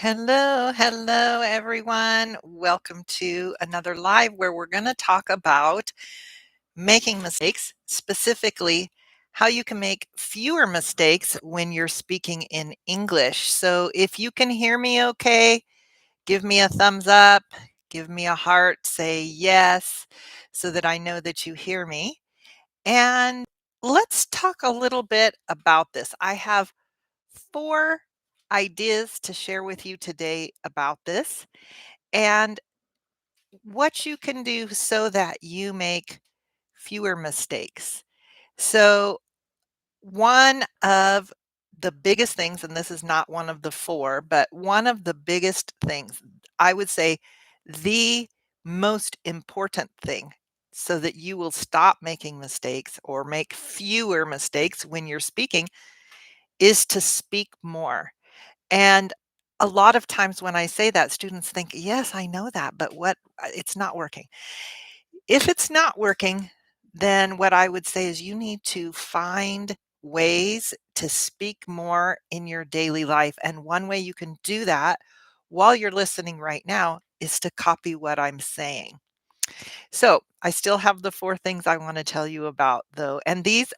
Hello, hello, everyone. Welcome to another live where we're going to talk about making mistakes, specifically how you can make fewer mistakes when you're speaking in English. So, if you can hear me okay, give me a thumbs up, give me a heart, say yes, so that I know that you hear me. And let's talk a little bit about this. I have four ideas to share with you today about this and what you can do so that you make fewer mistakes. So, one of the biggest things, and this is not one of the four, but one of the biggest things, I would say the most important thing so that you will stop making mistakes or make fewer mistakes when you're speaking is to speak more. And a lot of times when I say that, students think, "Yes, I know that, but it's not working." If it's not working, then what I would say is you need to find ways to speak more in your daily life. And one way you can do that while you're listening right now is to copy what I'm saying. So I still have the four things I want to tell you about, though. And these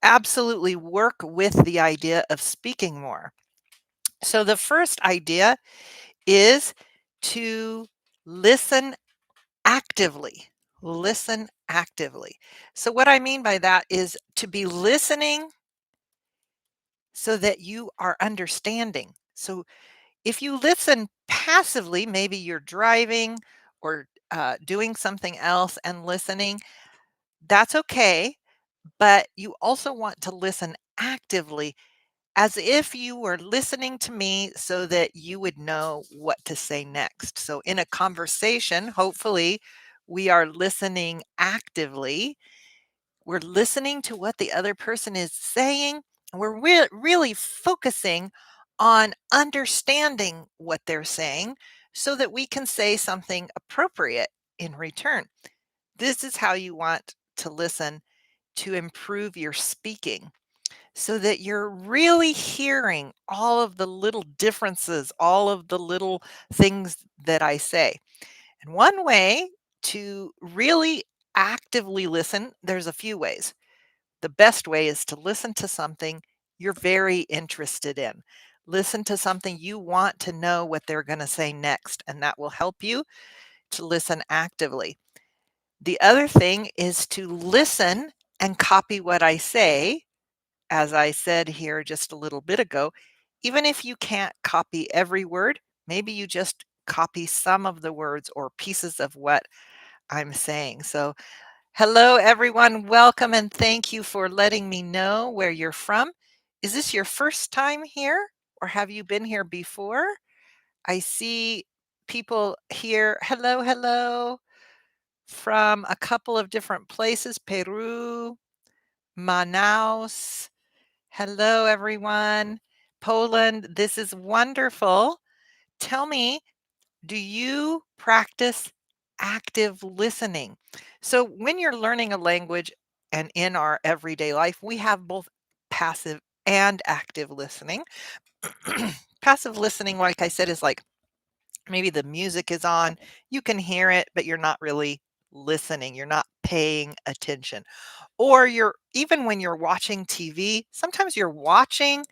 absolutely work with the idea of speaking more. So the first idea is to listen actively. Listen actively. So, what I mean by that is to be listening so that you are understanding. So, if you listen passively, maybe you're driving or doing something else and listening, that's okay. But you also want to listen actively as if you were listening to me so that you would know what to say next. So, in a conversation, hopefully, we are listening actively. We're listening to what the other person is saying. And we're really focusing on understanding what they're saying so that we can say something appropriate in return. This is how you want to listen to improve your speaking so that you're really hearing all of the little differences, all of the little things that I say. And one way to really actively listen, there's a few ways. The best way is to listen to something you're very interested in. Listen to something you want to know what they're going to say next, and that will help you to listen actively. The other thing is to listen and copy what I say as I said here just a little bit ago, even if you can't copy every word, maybe you just copy some of the words or pieces of what I'm saying. So, hello, everyone. Welcome and thank you for letting me know where you're from. Is this your first time here or have you been here before? I see people here. Hello, hello, from a couple of different places: Peru, Manaus. Hello, everyone. Poland, this is wonderful. Tell me, do you practice active listening? So, when you're learning a language and in our everyday life, we have both passive and active listening. Passive listening, like I said, is like maybe the music is on, you can hear it, but you're not really listening, you're not paying attention. Or you're even when you're watching TV, sometimes you're watching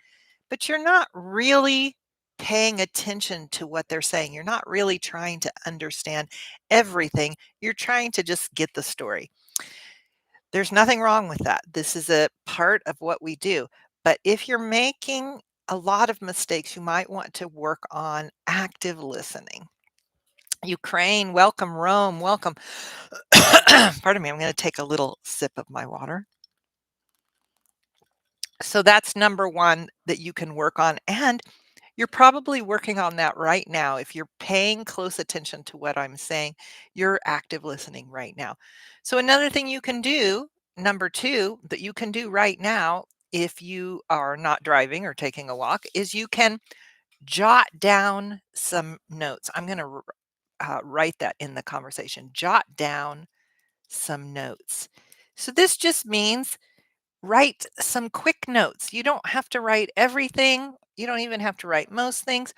but you're not really paying attention to what they're saying. You're not really trying to understand everything. You're trying to just get the story. There's nothing wrong with that. This is a part of what we do. But if you're making a lot of mistakes, you might want to work on active listening. Ukraine, welcome. Rome, welcome. Pardon me, I'm going to take a little sip of my water. So that's number one that you can work on. And you're probably working on that right now. If you're paying close attention to what I'm saying, you're active listening right now. So, another thing you can do, number two, that you can do right now, if you are not driving or taking a walk, is you can jot down some notes. I'm going to write that in the conversation. Jot down some notes. So, this just means write some quick notes. You don't have to write everything. You don't even have to write most things,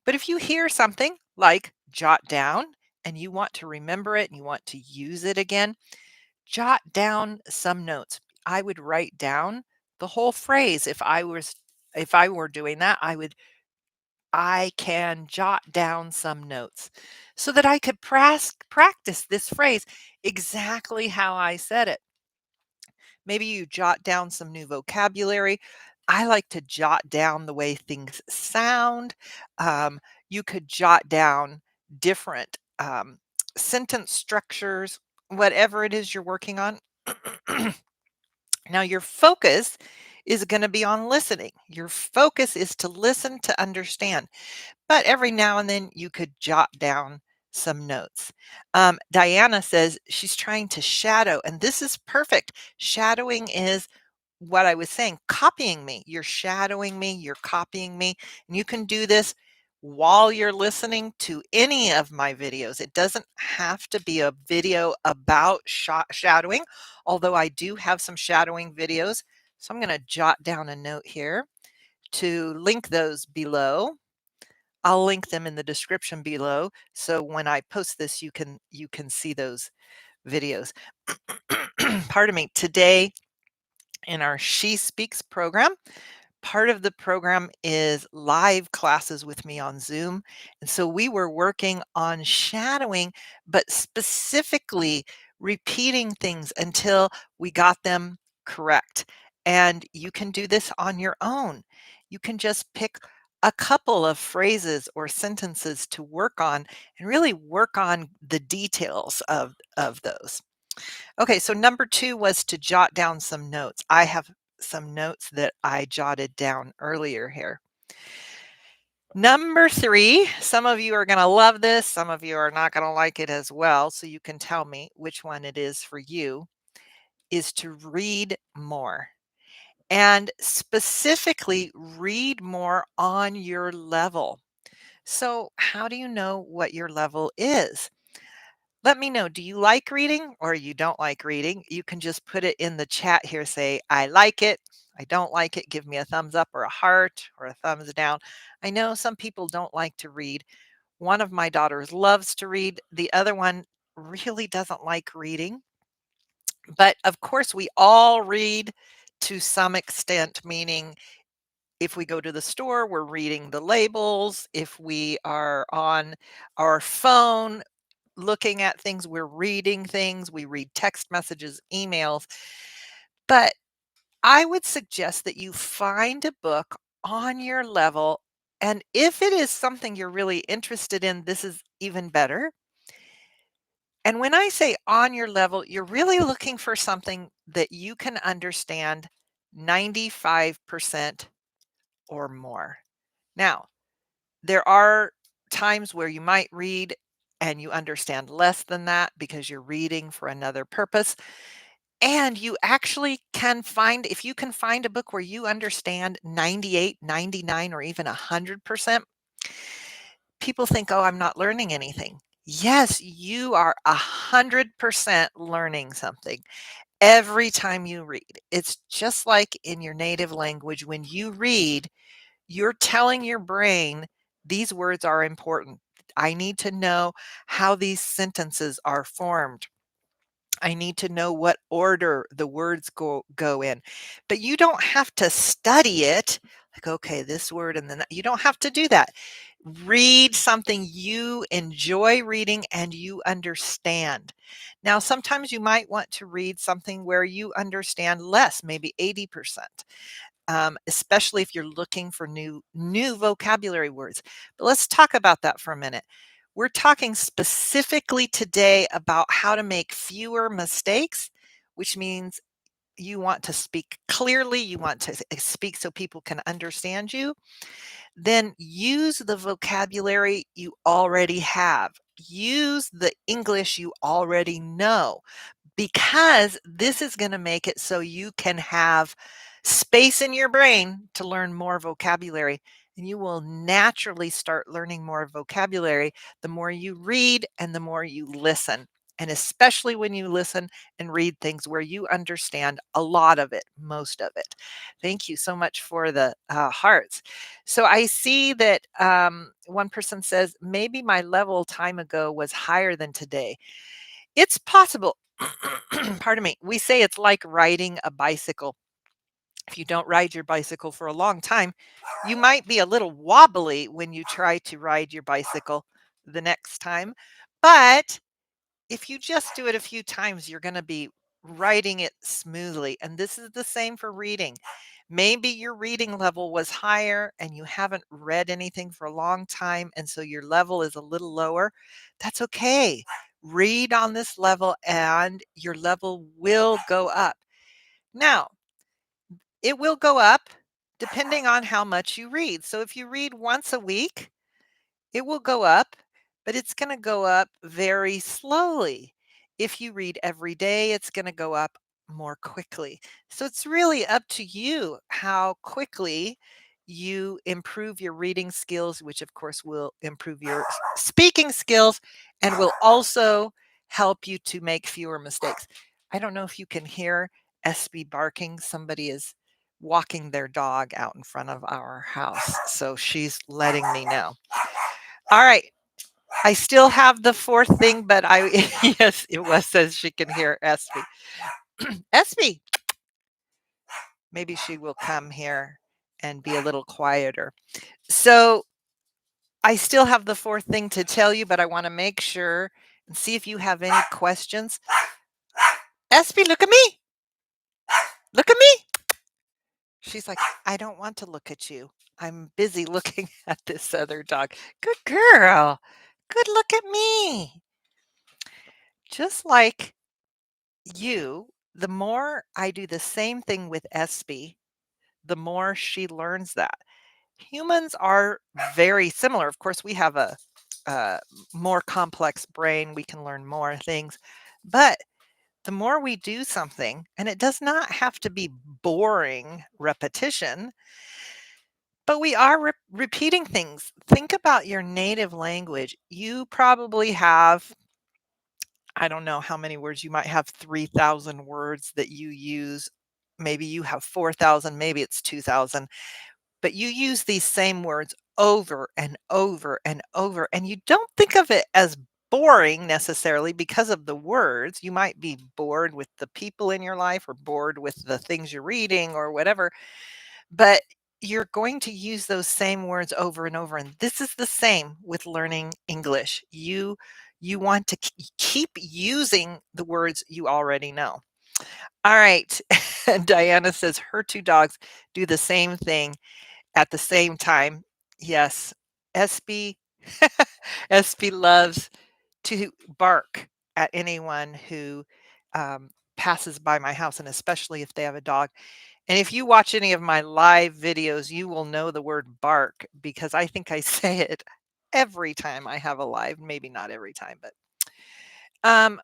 But if you hear something like jot down and you want to remember it and you want to use it again, jot down some notes. I would write down the whole phrase. If I were doing that, I can jot down some notes so that I could practice this phrase exactly how I said it. Maybe you jot down some new vocabulary. I like to jot down the way things sound. You could jot down different sentence structures, whatever it is you're working on. Now, your focus is going to be on listening. Your focus is to listen to understand. But every now and then you could jot down some notes. Diana says she's trying to shadow, and this is perfect. Shadowing is what I was saying, copying me. You're shadowing me, you're copying me, and you can do this while you're listening to any of my videos. It doesn't have to be a video about shadowing, although I do have some shadowing videos. So I'm going to jot down a note here to link those below. I'll link them in the description below. So when I post this, you can see those videos. Pardon me. Today in our She Speaks program, part of the program is live classes with me on Zoom. And so we were working on shadowing, but specifically repeating things until we got them correct. And you can do this on your own. You can just pick a couple of phrases or sentences to work on and really work on the details of those. Okay, so number 2 was to jot down some notes. I have some notes that I jotted down earlier here. Number 3, some of you are going to love this, some of you are not going to like it as well, so you can tell me which one it is for you, is to read more. And specifically, read more on your level. So, how do you know what your level is? Let me know, do you like reading or you don't like reading? You can just put it in the chat here, say, I like it, I don't like it, give me a thumbs up or a heart or a thumbs down. I know some people don't like to read. One of my daughters loves to read. The other one really doesn't like reading. But of course, we all read to some extent, meaning if we go to the store, we're reading the labels. If we are on our phone, looking at things, we're reading things, we read text messages, emails. But I would suggest that you find a book on your level. And if it is something you're really interested in, this is even better. And when I say on your level, you're really looking for something that you can understand 95% or more. Now, there are times where you might read and you understand less than that because you're reading for another purpose. And you actually can find, if you can find a book where you understand 98, 99, or even 100%, people think, oh, I'm not learning anything. Yes, you are 100% learning something every time you read. It's just like in your native language. When you read, you're telling your brain these words are important. I need to know how these sentences are formed. I need to know what order the words go in. But you don't have to study it. Like, okay, this word and then that. You don't have to do that. Read something you enjoy reading and you understand. Now, sometimes you might want to read something where you understand less, maybe 80%. Especially if you're looking for new vocabulary words. But let's talk about that for a minute. We're talking specifically today about how to make fewer mistakes, which means you want to speak clearly, you want to speak so people can understand you. Then use the vocabulary you already have. Use the English you already know, because this is going to make it so you can have space in your brain to learn more vocabulary. And you will naturally start learning more vocabulary the more you read and the more you listen. and especially when you listen and read things where you understand a lot of it, most of it. Thank you so much for the hearts. So I see that one person says, maybe my level time ago was higher than today. It's possible. Pardon me. We say it's like riding a bicycle. If you don't ride your bicycle for a long time, you might be a little wobbly when you try to ride your bicycle the next time. But if you just do it a few times, you're going to be writing it smoothly. And this is the same for reading. Maybe your reading level was higher and you haven't read anything for a long time. And so your level is a little lower. That's okay. Read on this level and your level will go up. Now, it will go up depending on how much you read. So if you read once a week, it will go up, but it's going to go up very slowly. If you read every day, it's going to go up more quickly. So it's really up to you how quickly you improve your reading skills, which of course will improve your speaking skills and will also help you to make fewer mistakes. I don't know if you can hear SB barking. Somebody is walking their dog out in front of our house. So she's letting me know. All right. I still have the fourth thing, but I yes, it was says she can hear Espy. Espy, maybe she will come here and be a little quieter. So I still have the fourth thing to tell you, but I want to make sure and see if you have any questions. Espy, look at me. Look at me. She's like, I don't want to look at you. I'm busy looking at this other dog. Good girl. Good look at me. Just like you, the more I do the same thing with Espy, the more she learns that. Humans are very similar. Of course, we have a more complex brain. We can learn more things. But the more we do something, and it does not have to be boring repetition, but we are repeating things. Think about your native language. You probably have, I don't know how many words you might have, 3,000 words that you use. Maybe you have 4,000, maybe it's 2,000, but you use these same words over and over and over, and you don't think of it as boring necessarily because of the words. You might be bored with the people in your life or bored with the things you're reading or whatever, but you're going to use those same words over and over. And this is the same with learning English. You want to keep using the words you already know. All right. Diana says her two dogs do the same thing at the same time. Yes. SB SB loves to bark at anyone who passes by my house, and especially if they have a dog. And if you watch any of my live videos, you will know the word bark because I think I say it every time I have a live, maybe not every time, but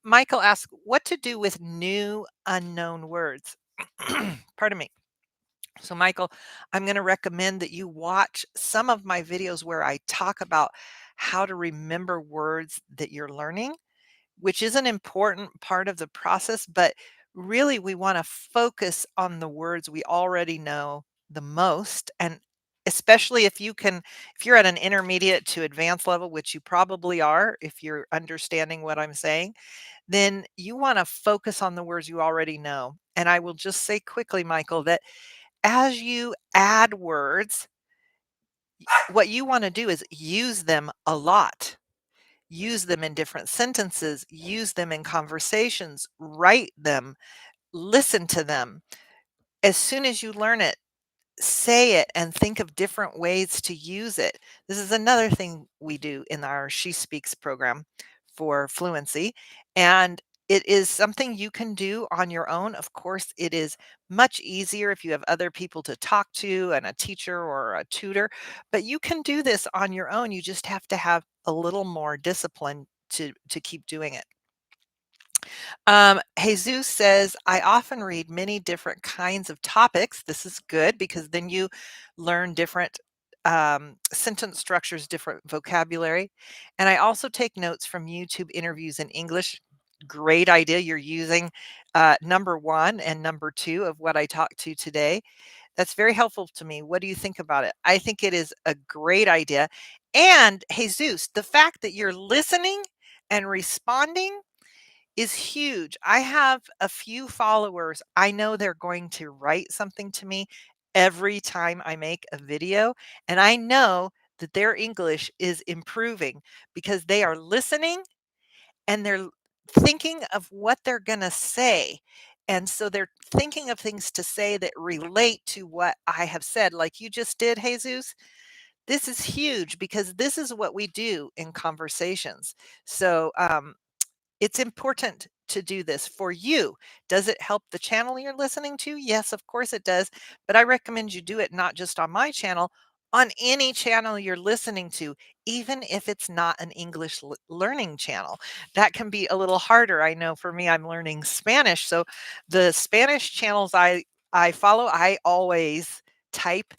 Michael asks what to do with new unknown words. Pardon me. So, Michael, I'm going to recommend that you watch some of my videos where I talk about how to remember words that you're learning, which is an important part of the process. But really, we want to focus on the words we already know the most. And especially if you're at an intermediate to advanced level, which you probably are, if you're understanding what I'm saying, then you want to focus on the words you already know. And I will just say quickly, Michael, that as you add words, what you want to do is use them a lot. Use them in different sentences, use them in conversations, write them, listen to them. As soon as you learn it, say it and think of different ways to use it. This is another thing we do in our She Speaks program for fluency. And it is something you can do on your own. Of course, it is much easier if you have other people to talk to and a teacher or a tutor, but you can do this on your own. You just have to have a little more discipline to keep doing it. Jesus says, I often read many different kinds of topics. This is good because then you learn different sentence structures, different vocabulary. And I also take notes from YouTube interviews in English. great idea. You're using number one and number two of what I talked to today. That's very helpful to me. What do you think about it? I think it is a great idea. And Jesus, the fact that you're listening and responding is huge. I have a few followers. I know they're going to write something to me every time I make a video. And I know that their English is improving because they are listening and they're thinking of what they're going to say. And so they're thinking of things to say that relate to what I have said, like you just did, Jesus. This is huge because this is what we do in conversations. So, it's important to do this for you. Does it help the channel you're listening to? Yes, of course it does. But I recommend you do it not just on my channel, on any channel you're listening to, even if it's not an English learning channel. That can be a little harder. I know for me, I'm learning Spanish. So the Spanish channels I follow, I always type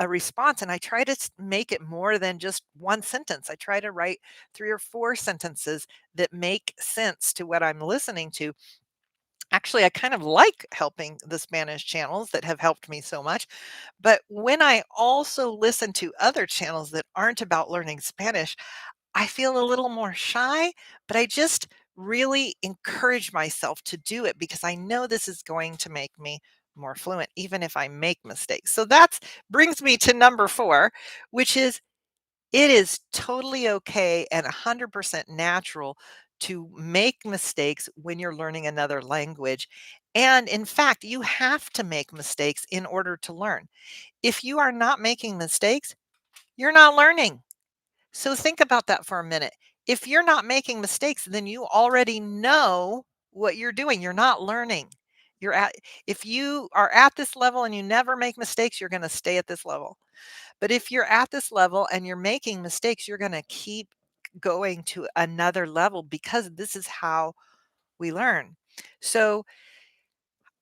a response and I try to make it more than just one sentence. I try to write three or four sentences that make sense to what I'm listening to. Actually, I kind of like helping the Spanish channels that have helped me so much. But when I also listen to other channels that aren't about learning Spanish, I feel a little more shy, but I just really encourage myself to do it because I know this is going to make me more fluent, even if I make mistakes. So that brings me to number four, which is it is totally okay and 100% natural to make mistakes when you're learning another language. And in fact, you have to make mistakes in order to learn. If you are not making mistakes, you're not learning. So think about that for a minute. If you're not making mistakes, then you already know what you're doing. You're not learning. You're at If you are at this level and you never make mistakes, you're going to stay at this level. But if you're at this level and you're making mistakes, you're going to keep going to another level because this is how we learn. So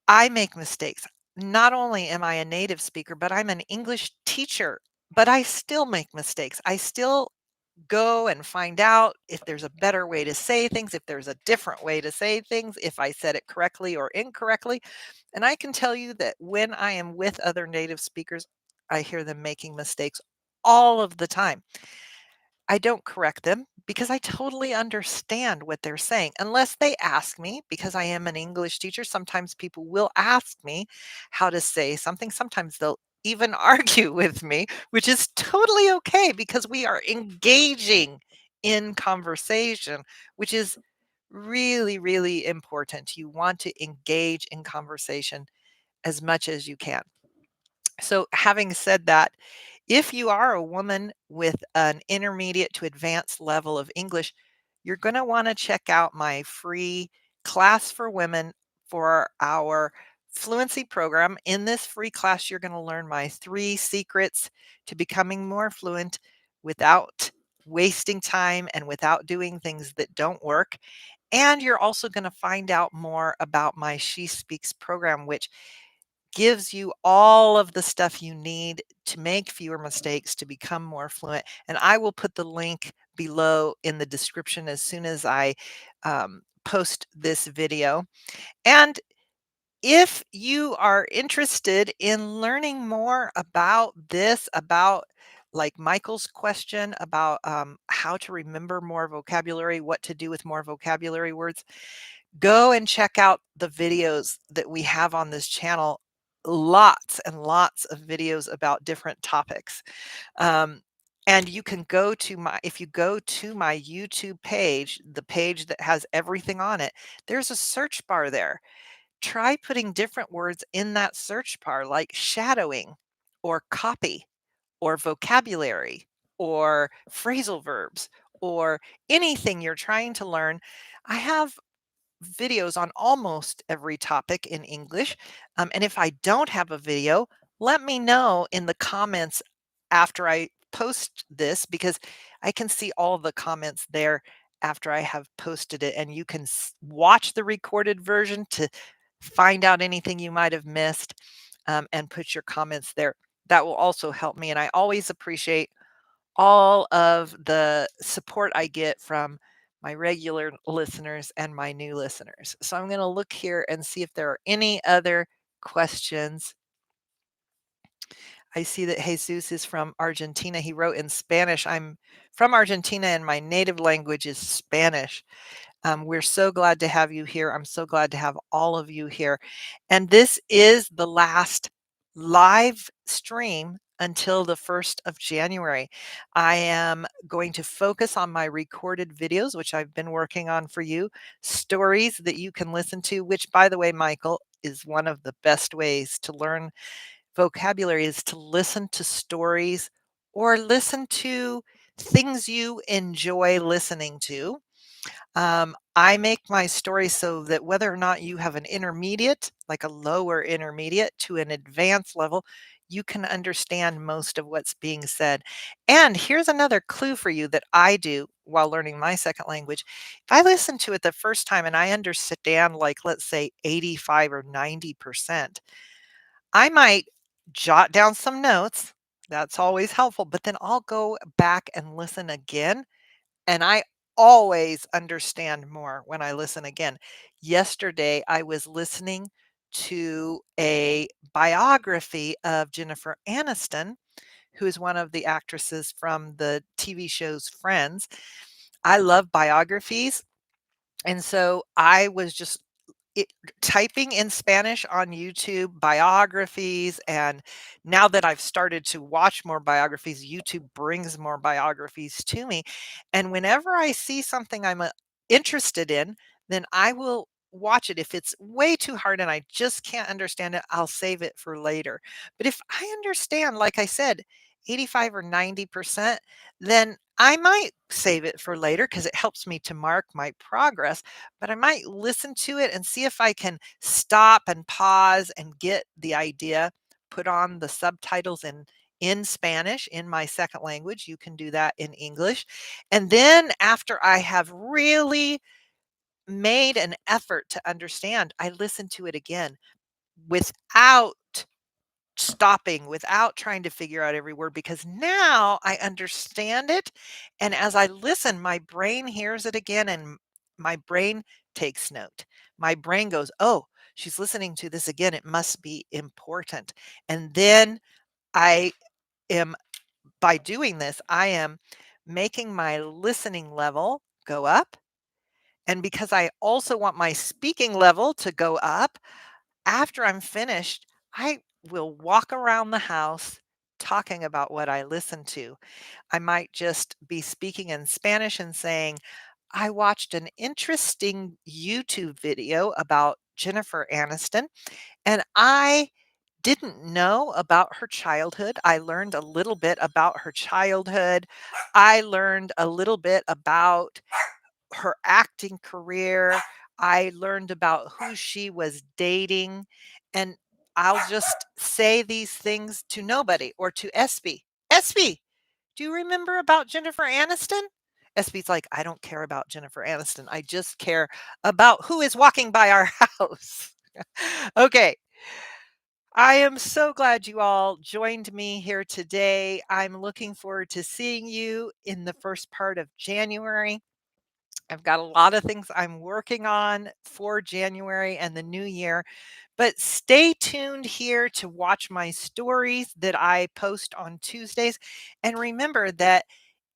I make mistakes. Not only am I a native speaker, but I'm an English teacher, but I still make mistakes. I still go and find out if there's a better way to say things, if there's a different way to say things, if I said it correctly or incorrectly. And I can tell you that when I am with other native speakers, I hear them making mistakes all of the time. I don't correct them because I totally understand what they're saying, unless they ask me, because I am an English teacher. Sometimes people will ask me how to say something. Sometimes they'll even argue with me, which is totally okay because we are engaging in conversation, which is really, really important. You want to engage in conversation as much as you can. So, having said that, if you are a woman with an intermediate to advanced level of English, you're going to want to check out my free class for women for our fluency program. In this free class, you're going to learn my 3 secrets to becoming more fluent without wasting time and without doing things that don't work. And you're also going to find out more about my She Speaks program, which gives you all of the stuff you need to make fewer mistakes, to become more fluent. And I will put the link below in the description as soon as I post this video. And if you are interested in learning more about this, about like Michael's question about how to remember more vocabulary, what to do with more vocabulary words, go and check out the videos that we have on this channel. Lots and lots of videos about different topics. Um, and you can go to if you go to my YouTube page, the page that has everything on it, there's a search bar there. Try putting different words in that search bar, like shadowing or copy or vocabulary or phrasal verbs or anything you're trying to learn. I have videos on almost every topic in English. And if I don't have a video, let me know in the comments after I post this because I can see all the comments there after I have posted it. And you can watch the recorded version to find out anything you might have missed and put your comments there. That will also help me. And I always appreciate all of the support I get from my regular listeners and my new listeners. So I'm going to look here and see if there are any other questions. I see that Jesus is from Argentina. He wrote in Spanish. I'm from Argentina and my native language is Spanish. We're so glad to have you here. I'm so glad to have all of you here. And this is the last live stream until the 1st of January. I am going to focus on my recorded videos, which I've been working on for you, stories that you can listen to, which, by the way, Michael, is one of the best ways to learn vocabulary is to listen to stories or listen to things you enjoy listening to. I make my stories so that whether or not you have an intermediate, like a lower intermediate to an advanced level, you can understand most of what's being said. And here's another clue for you that I do while learning my second language. If I listen to it the first time and I understand, like, let's say 85 or 90%, I might jot down some notes. That's always helpful, but then I'll go back and listen again and I always understand more when I listen again. Yesterday, I was listening to a biography of Jennifer Aniston, who is one of the actresses from the TV shows Friends. I love biographies. And so I was just it, typing in Spanish on YouTube biographies. And now that I've started to watch more biographies, YouTube brings more biographies to me. And whenever I see something I'm interested in, then I will watch it. If it's way too hard and I just can't understand it, I'll save it for later. But if I understand, like I said, 85 or 90%, then I might save it for later because it helps me to mark my progress, but I might listen to it and see if I can stop and pause and get the idea, put on the subtitles in Spanish in my second language. You can do that in English. And then after I have really made an effort to understand, I listen to it again without stopping, without trying to figure out every word, because now I understand it. And as I listen, my brain hears it again and my brain takes note. My brain goes, oh, she's listening to this again. It must be important. And then I am, by doing this, I am making my listening level go up. And because I also want my speaking level to go up, after I'm finished, I will walk around the house talking about what I listened to. I might just be speaking in Spanish and saying, I watched an interesting YouTube video about Jennifer Aniston, and I didn't know about her childhood. I learned a little bit about her childhood. I learned a little bit about her acting career. I learned about who she was dating, and I'll just say these things to nobody or to Espy. Espy, do you remember about Jennifer Aniston? Espy's like, I don't care about Jennifer Aniston. I just care about who is walking by our house. Okay. I am so glad you all joined me here today. I'm looking forward to seeing you in the first part of January. I've got a lot of things I'm working on for January and the new year, but stay tuned here to watch my stories that I post on Tuesdays. And remember that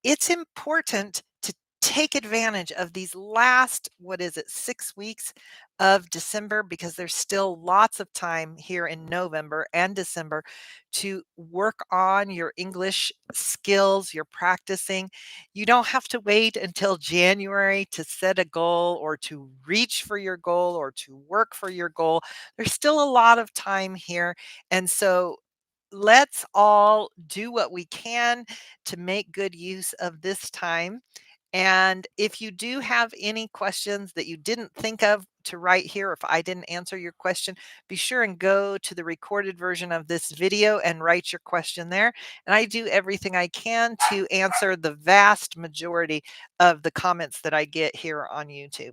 it's important to take advantage of these last, what is it, 6 weeks of December, because there's still lots of time here in November and December to work on your English skills, your practicing. You don't have to wait until January to set a goal or to reach for your goal or to work for your goal. There's still a lot of time here. And so let's all do what we can to make good use of this time. And if you do have any questions that you didn't think of to write here, if I didn't answer your question, be sure and go to the recorded version of this video and write your question there. And I do everything I can to answer the vast majority of the comments that I get here on YouTube.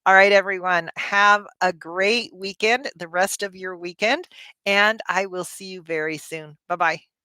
All right, everyone, have a great weekend, the rest of your weekend, and I will see you very soon. Bye bye.